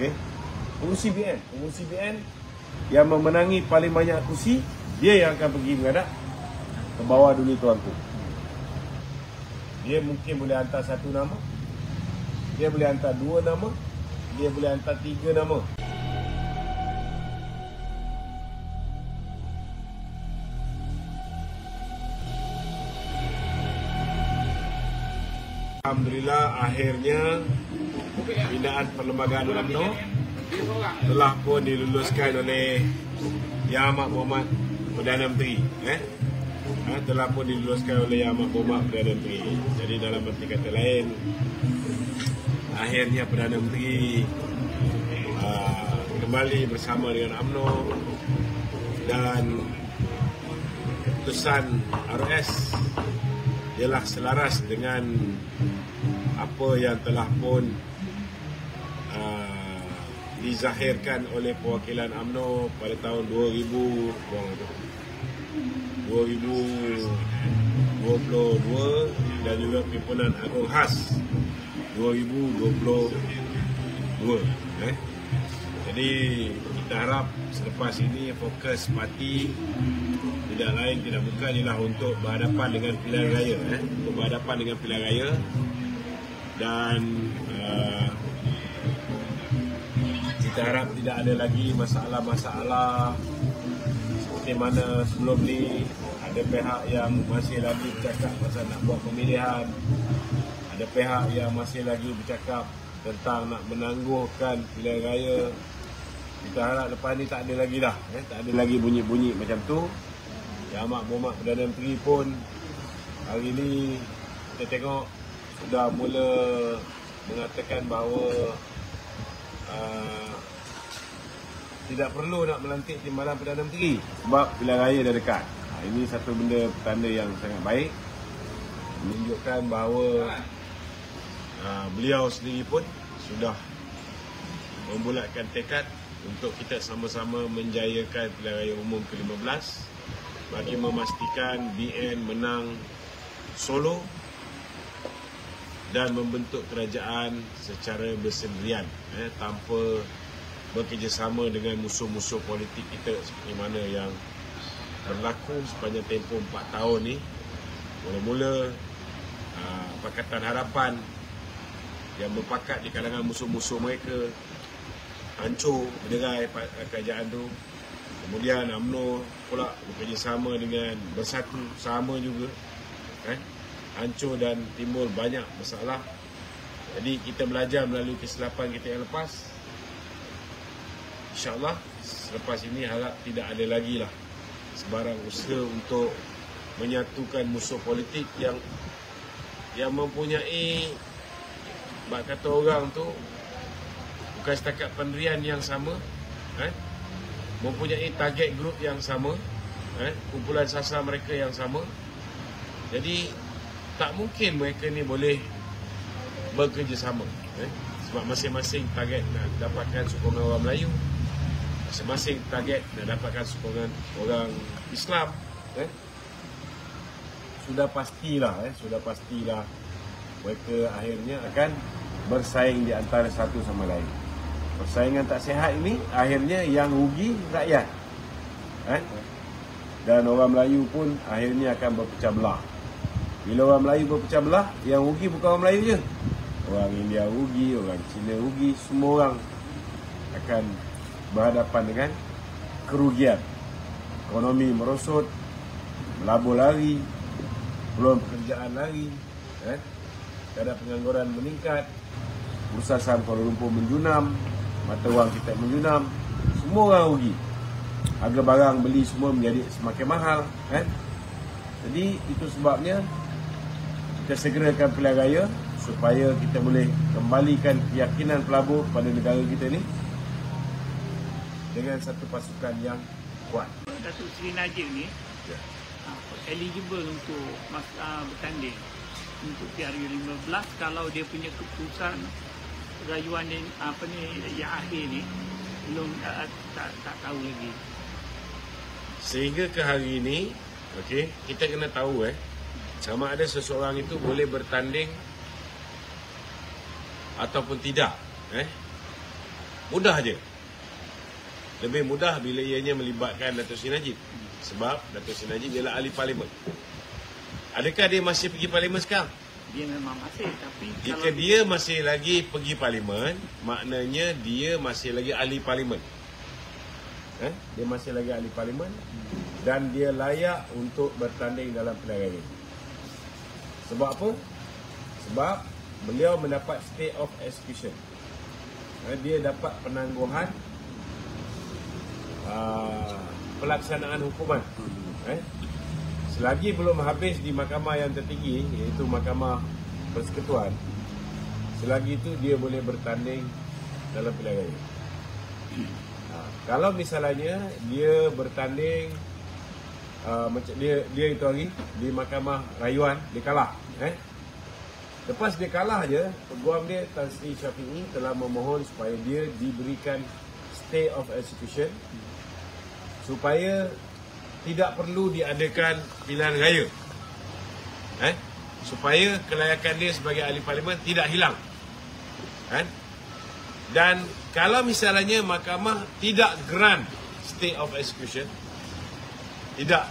Okey. Pengurusi BN yang memenangi paling banyak kursi, dia yang akan pergi menghadap ke bawah dulu tuanku. Dia mungkin boleh hantar satu nama, dia boleh hantar dua nama, dia boleh hantar tiga nama. Alhamdulillah, akhirnya binaan perlembagaan UMNO telah pun diluluskan oleh Yang Amat Berhormat Perdana Menteri. Telah pun diluluskan oleh Yang Amat Berhormat Perdana Menteri. Jadi dalam arti kata lain, akhirnya Perdana Menteri kembali bersama dengan UMNO, dan keputusan RS ialah selaras dengan apa yang telah pun dizahirkan oleh perwakilan UMNO pada tahun 2022 dan juga Pimpinan Agung Khas 2022. Jadi kita harap selepas ini fokus parti tidak lain tidak bukan ialah untuk berhadapan dengan pilihan raya, untuk berhadapan dengan pilihan raya, dan kita harap tidak ada lagi masalah-masalah seperti mana sebelum ni ada pihak yang masih lagi bercakap pasal nak buat pemilihan, ada pihak yang masih lagi bercakap tentang nak menangguhkan pilihan raya. Kita harap lepas ni tak ada lagi dah, tak ada lagi bunyi-bunyi macam tu. Yang Amat Berhormat Perdana Menteri pun hari ni kita tengok sudah mula mengatakan bahawa tidak perlu nak melantik Timbalan Perdana Menteri sebab pilihan raya dah dekat. Ini satu benda petanda yang sangat baik, menunjukkan bahawa beliau sendiri pun sudah membulatkan tekad untuk kita sama-sama menjayakan pilihan raya umum ke-15 bagi memastikan BN menang solo dan membentuk kerajaan secara bersendirian, tanpa bekerjasama dengan musuh-musuh politik kita seperti mana yang berlaku sepanjang tempoh 4 tahun ni. Mula-mula Pakatan Harapan yang berpakat di kalangan musuh-musuh mereka hancur berderai kerajaan tu. Kemudian UMNO pula bekerjasama dengan Bersatu sama juga, hancur dan timbul banyak masalah. Jadi kita belajar melalui kesilapan kita yang lepas. InsyaAllah selepas ini harap tidak ada lagi lah sebarang usaha untuk menyatukan musuh politik yang mempunyai, bak kata orang tu, bukan setakat pendirian yang sama, mempunyai target grup yang sama, kumpulan sasar mereka yang sama. Jadi tak mungkin mereka ni boleh bekerjasama, sebab masing-masing target nak dapatkan sokongan orang Melayu, masing-masing target nak dapatkan sokongan orang Islam. Sudah pastilah mereka akhirnya akan bersaing di antara satu sama lain. Persaingan tak sihat ini akhirnya yang rugi rakyat, dan orang Melayu pun akhirnya akan berpecah belah. Bila orang Melayu berpecah belah, yang rugi bukan orang Melayu je, orang India rugi, orang Cina rugi, semua orang akan berhadapan dengan kerugian. Ekonomi merosot, melabur lari, peluang pekerjaan lari, kadar pengangguran meningkat, bursa saham Kuala Lumpur menjunam, mata wang kita menjunam, semua orang rugi. Harga barang beli semua menjadi semakin mahal, Jadi itu sebabnya kita segerakan pilihan raya supaya kita boleh kembalikan keyakinan pelabur pada negara kita ni dengan satu pasukan yang kuat. Datuk Seri Najib ni eligible untuk bertanding untuk PRU15 kalau dia punya keputusan rayuan yang akhir ni belum tak tahu lagi. Sehingga ke hari ini, kita kena tahu sama ada seseorang itu boleh bertanding ataupun tidak. mudah je. Lebih mudah bila ianya melibatkan Datuk Seri Najib. Sebab Datuk Seri Najib ialah ahli parlimen. Adakah dia masih pergi parlimen sekarang? Dia memang masih, tapi Jika dia masih lagi pergi parlimen, maknanya dia masih lagi ahli parlimen. Dia masih lagi ahli parlimen dan dia layak untuk bertanding dalam pilihan raya. Sebab apa? Sebab beliau mendapat stay of execution. Dia dapat penangguhan pelaksanaan hukuman. Selagi belum habis di mahkamah yang tertinggi, iaitu Mahkamah Persekutuan, selagi itu dia boleh bertanding dalam pilihan raya. Kalau misalnya dia bertanding macam dia itu hari di Mahkamah Rayuan, dia kalah. Lepas dia kalah je, peguam dia Tan Sri Syafiee telah memohon supaya dia diberikan stay of execution supaya tidak perlu diadakan pilihan raya. Supaya kelayakan dia sebagai ahli parlimen tidak hilang. Dan kalau misalnya mahkamah tidak grant stay of execution, tidak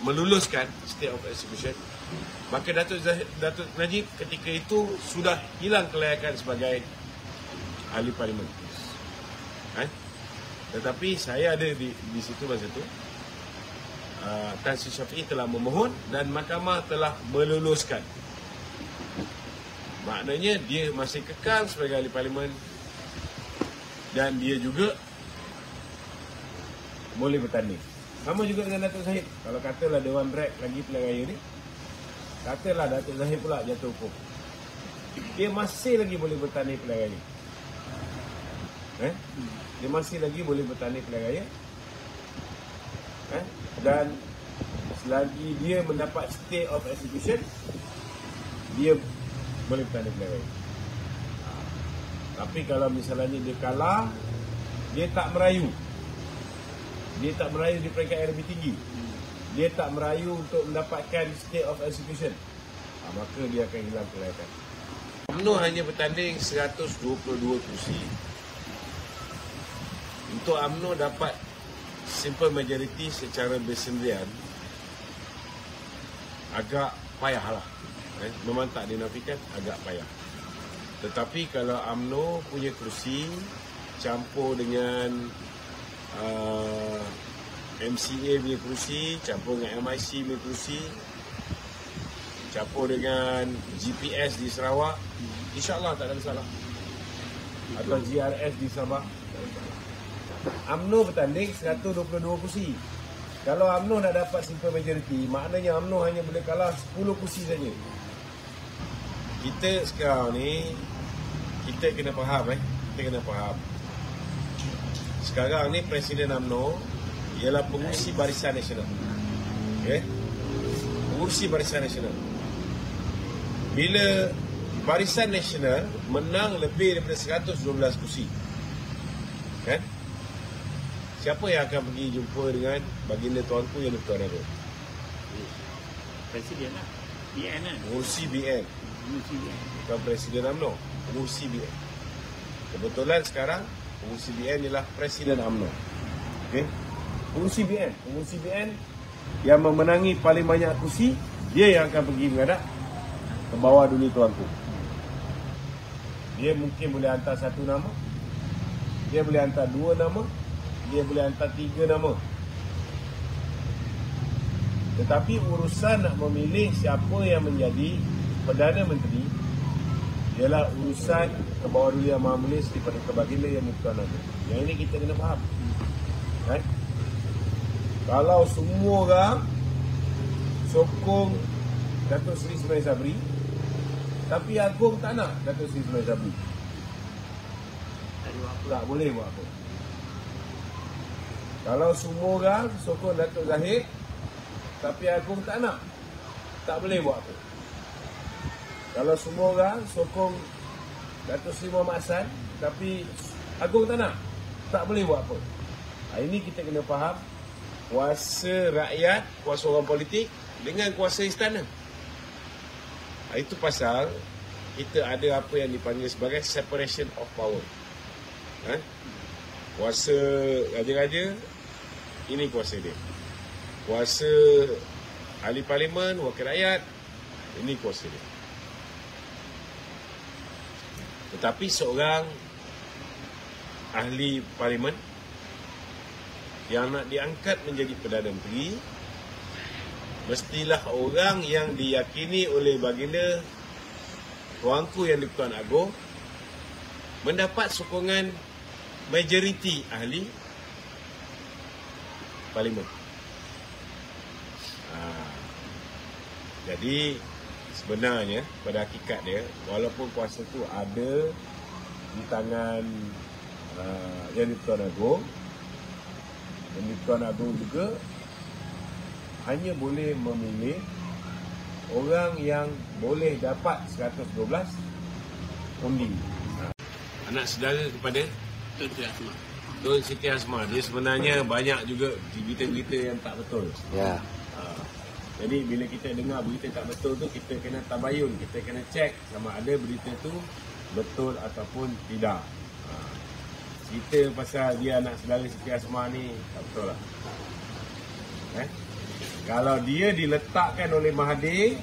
meluluskan stay of execution, maka Datuk Najib ketika itu sudah hilang kelayakan sebagai ahli parlimen. Tetapi saya ada di situ masa itu. Tan Sri Syafiee telah memohon dan mahkamah telah meluluskan. Maknanya dia masih kekal sebagai ahli parlimen dan dia juga boleh bertanding. Sama juga dengan Datuk Zahid. Kalau katalah Dewan Rek lagi pilihan raya ni, katalah Datuk Zahid pula jatuh hukum, dia masih lagi boleh bertanding pilihan raya. Dia masih lagi boleh bertanding pilihan raya. Dan selagi dia mendapat stay of execution, dia boleh bertanding pilihan raya. Tapi kalau misalnya dia kalah, dia tak merayu. Dia tak merayu di peringkat yang lebih tinggi. Dia tak merayu untuk mendapatkan stay of execution, maka dia akan hilang kelayakan. UMNO hanya bertanding 122 kursi. Untuk UMNO dapat simple majority secara bersendirian agak payahlah. Memang tak dinafikan, agak payah. Tetapi kalau UMNO punya kursi campur dengan MCA punya kursi, campur dengan MIC punya kursi, campur dengan GPS di Sarawak, insya-Allah tak ada masalah. Atau GRS di Sabah. UMNO bertanding 122 kursi. Kalau UMNO nak dapat simple majority, maknanya UMNO hanya boleh kalah 10 kursi saja. Kita sekarang ni, kita kena faham kita kena faham. Sekarang ni Presiden UMNO ialah pengurusi Barisan Nasional. Pengurusi Barisan Nasional. Bila Barisan Nasional menang lebih daripada 112 kursi, siapa yang akan pergi jumpa dengan baginda tuanku yang Tuan Agong? Presiden lah. BN kan? Pengurusi BN. Bukan Presiden UMNO, pengurusi BN. Kebetulan sekarang pengurusi BN ialah Presiden UMNO. Pengurusi BN yang memenangi paling banyak kursi, dia yang akan pergi menghadap ke bawah dulu tuanku. Dia mungkin boleh hantar satu nama, dia boleh hantar dua nama, dia boleh hantar 3 nama. Tetapi urusan nak memilih siapa yang menjadi Perdana Menteri ialah urusan ke bawah dulu Yang Maha Mulia daripada kebaginda Yang Tuan Agong. Yang ini kita kena faham. Kalau semua orang sokong Datuk Seri Ismail Sabri, tapi Agong tak nak Datuk Seri Ismail Sabri, tak boleh buat apa. Kalau semua orang sokong Datuk Zahid, tapi Agong tak nak, tak boleh buat apa. Kalau semua orang sokong Datuk Seri Muhammad Hassan, tapi Agong tak nak, tak boleh buat apa. Ini kita kena faham kuasa rakyat, kuasa orang politik dengan kuasa istana. Itu pasal kita ada apa yang dipanggil sebagai separation of power. Kuasa raja-raja, ini kuasa dia. Kuasa ahli parlimen, wakil rakyat, ini kuasa dia. Tetapi seorang ahli parlimen yang nak diangkat menjadi Perdana Menteri, mestilah orang yang diyakini oleh baginda Tuanku Yang di-Pertuan Agong mendapat sokongan majoriti ahli parlimen. Jadi sebenarnya pada hakikat dia, walaupun kuasa tu ada di tangan Yang di-Pertuan Agong, Yang di-Pertuan Agong juga hanya boleh memilih orang yang boleh dapat 112 undi. Anak saudara kepada Tun Sri Asma. Tun Siti Asma. Dia sebenarnya banyak juga berita-berita yang tak betul. Ya. Jadi bila kita dengar berita tak betul tu, kita kena tabayun, kita kena cek sama ada berita tu betul ataupun tidak. Cerita pasal dia anak saudara Siti Asma ni tak betul lah. Kalau dia diletakkan oleh Mahathir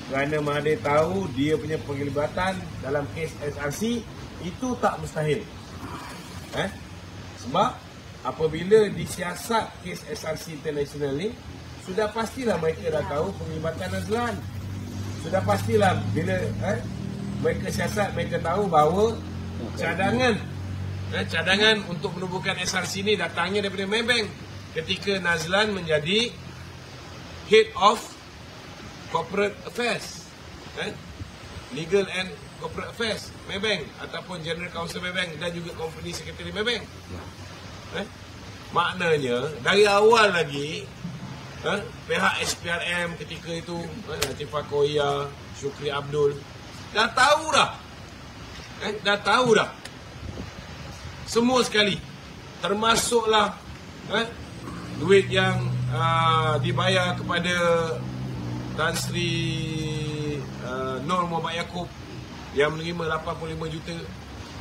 kerana Mahathir tahu dia punya penglibatan dalam kes SRC, itu tak mustahil. Sebab apabila disiasat kes SRC International ni, sudah pastilah mereka dah tahu penglibatan Nazlan. Sudah pastilah bila mereka siasat, mereka tahu bahawa cadangan untuk menubuhkan SRC ni datangnya daripada Maybank ketika Nazlan menjadi Head of Corporate Affairs, Legal and Corporate Affairs Maybank, ataupun General Counsel Maybank dan juga Company Secretary Maybank. Maknanya dari awal lagi pihak SPRM ketika itu, Latifah Koya, Syukri Abdul dah tahu dah, semua sekali, termasuklah duit yang dibayar kepada Tan Sri Nur Muhammad Yaakob yang menerima 85 juta,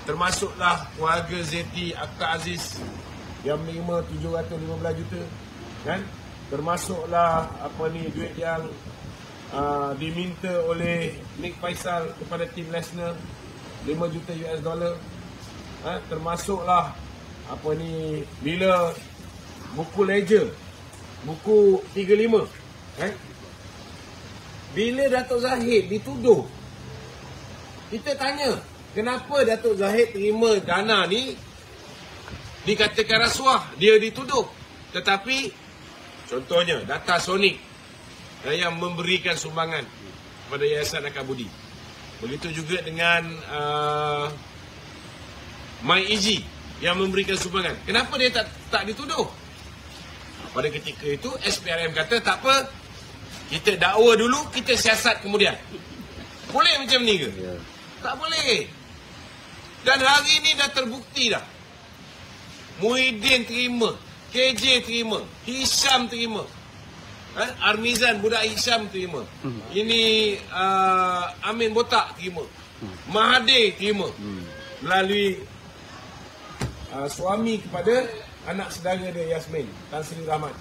termasuklah keluarga Zeti Akhtar Aziz yang menerima 715 juta, termasuklah duit yang diminta oleh Nick Faisal kepada Tim Lesnar 5 juta US dollar, termasuklah bila buku ledger, buku 35, bila Datuk Zahid dituduh, kita tanya kenapa Datuk Zahid terima dana ni, dikatakan rasuah, dia dituduh. Tetapi contohnya Data Sonic yang memberikan sumbangan kepada Yayasan Akabudi, begitu juga dengan MyEG yang memberikan sumbangan. Kenapa dia tak dituduh? Pada ketika itu SPRM kata tak apa, kita dakwa dulu, kita siasat kemudian. Boleh macam ni ke? Ya. Tak boleh. Dan hari ni dah terbukti dah. Muhyiddin terima, KJ terima, Hisham terima, Armizan budak Hisham terima, ini Amin Botak terima, Mahathir terima, melalui suami kepada anak saudara dia Yasmin, Tan Sri Rahmat,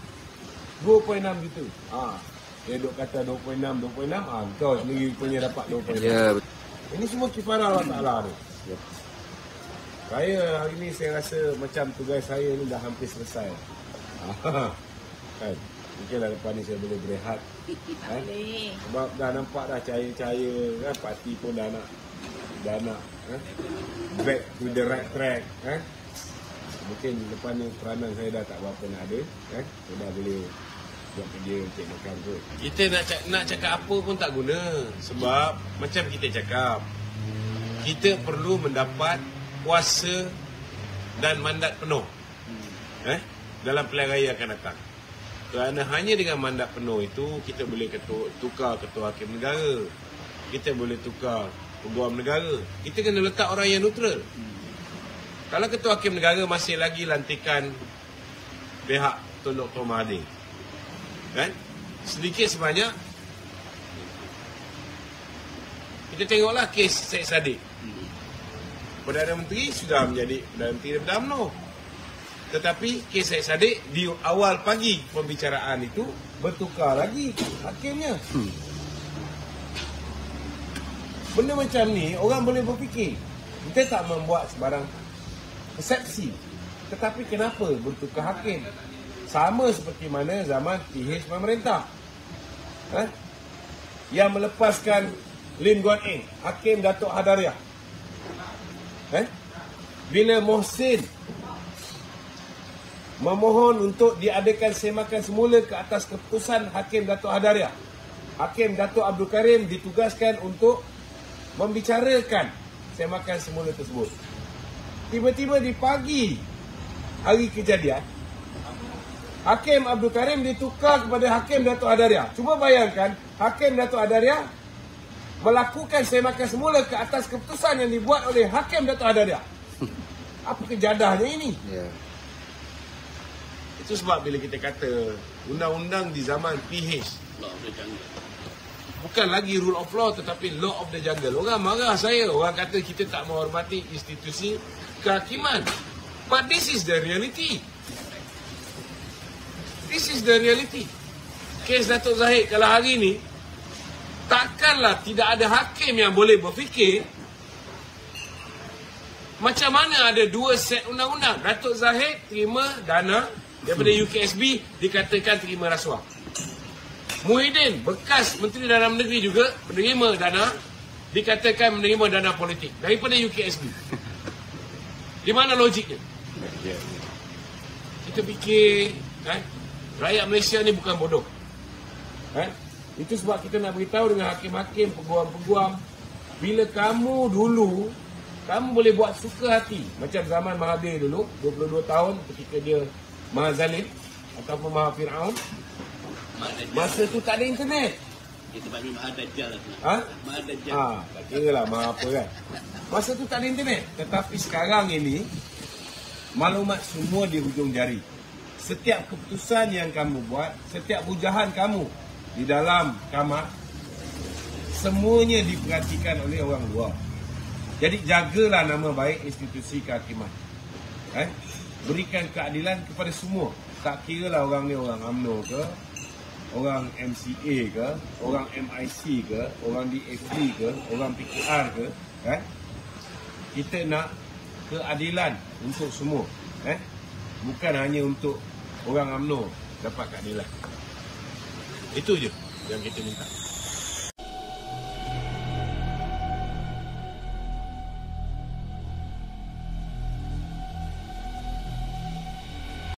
2.6 juta. Dia duk kata 26, kau sendiri punya dapat 2.6. Ya, betul. Ini semua kifarah Allah Ta'ala ni. Ya. Saya hari ni saya rasa macam tugas saya ni dah hampir selesai. Mungkinlah lepas ni saya boleh berehat. Sebab dah nampak dah cahaya-cahaya, parti pun dah nak back to the right track. Mungkin lepas ni peranan saya dah tak berapa nak ada. Saya dah boleh buat kerja untuk makan tu. Kita nak cakap apa pun tak guna. Sebab macam kita cakap, kita perlu mendapat kuasa dan mandat penuh dalam pilihan raya akan datang. Kerana hanya dengan mandat penuh itu kita boleh tukar ketua hakim negara, kita boleh tukar peguam negara. Kita kena letak orang yang neutral. Kalau ketua hakim negara masih lagi lantikan pihak Tun Dr. Mahathir, sedikit sebanyak kita tengoklah kes Syed Saddiq. Perdana Menteri sudah menjadi Perdana Menteri daripada UMNO. Tetapi kes Syed Saddiq di awal pagi pembicaraan itu bertukar lagi hakimnya. Benda macam ni orang boleh berfikir. Kita tak membuat sebarang persepsi. Tetapi kenapa bertukar hakim? Sama seperti mana zaman PH pemerintah. Yang melepaskan Lim Guan Eng, Hakim Datuk Hadariah. Bila Mohsin memohon untuk diadakan semakan semula ke atas keputusan Hakim Datuk Hadariah, Hakim Datuk Abdul Karim ditugaskan untuk membicarakan semakan semula tersebut. Tiba-tiba di pagi hari kejadian, Hakim Abdul Karim ditukar kepada Hakim Datuk Hadariah. Cuba bayangkan, Hakim Datuk Hadariah melakukan semakan semula ke atas keputusan yang dibuat oleh Hakim Datuk Hadariah. Apa kejadahnya ini? Itu sebab bila kita kata undang-undang di zaman PH bukan lagi rule of law tetapi law of the jungle. Orang marah saya, orang kata kita tak menghormati institusi kehakiman. But this is the reality. This is the reality. Kes Datuk Zahid kalau hari ni, takkanlah tidak ada hakim yang boleh berfikir macam mana ada dua set undang-undang. Datuk Zahid terima dana daripada UKSB, dikatakan terima rasuah. Muhyiddin, bekas Menteri Dalam Negeri juga, menerima dana, dikatakan menerima dana politik daripada UKSB. Di mana logiknya? Kita fikir, rakyat Malaysia ni bukan bodoh. Itu sebab kita nak beritahu dengan hakim-hakim, peguam-peguam, bila kamu dulu, kamu boleh buat suka hati. Macam zaman Mahathir dulu, 22 tahun ketika dia Maha Zalim ataupun Maha Fir'aun. Masa tu tak ada internet. Kita panggil Maha Dajjal. Maha Dajjal. Tak kira lah Maha apa kan. Masa tu tak ada internet. Tetapi sekarang ini, maklumat semua di hujung jari. Setiap keputusan yang kamu buat, setiap bujahan kamu di dalam kamar, semuanya diperhatikan oleh orang luar. Jadi jagalah nama baik institusi kehakiman. Berikan keadilan kepada semua. Tak kira lah orang ni orang UMNO ke, orang MCA ke, orang MIC ke, orang DFD ke, orang PKR ke. Kita nak keadilan untuk semua. Bukan hanya untuk orang UMNO dapat keadilan. Itu je yang kita minta.